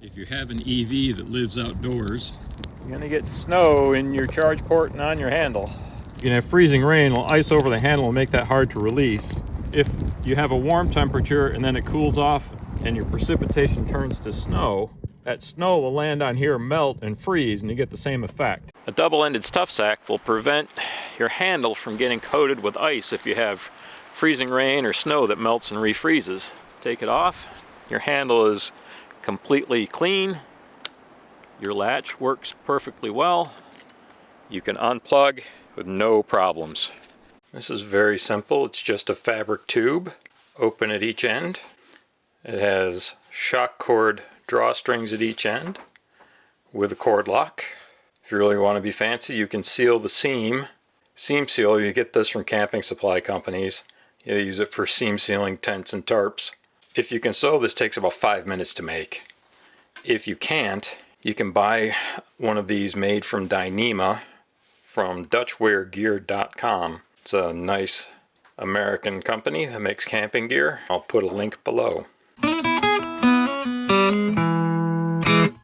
If you have an EV that lives outdoors, you're going to get snow in your charge port and on your handle. You can have freezing rain, will ice over the handle and make that hard to release. If you have a warm temperature and then it cools off and your precipitation turns to snow, that snow will land on here, melt and freeze, and you get the same effect. A double-ended stuff sack will prevent your handle from getting coated with ice if you have freezing rain or snow that melts and refreezes. Take it off, your handle is completely clean, your latch works perfectly well, you can unplug with no problems. This is very simple. It's just a fabric tube, open at each end. It has shock cord drawstrings at each end with a cord lock. If you really want to be fancy, you can seal the seam. Seam seal, you get this from camping supply companies. You use it for seam sealing tents and tarps. If you can sew, this takes about 5 minutes to make. If you can't, you can buy one of these made from Dyneema from DutchWearGear.com. It's a nice American company that makes camping gear. I'll put a link below.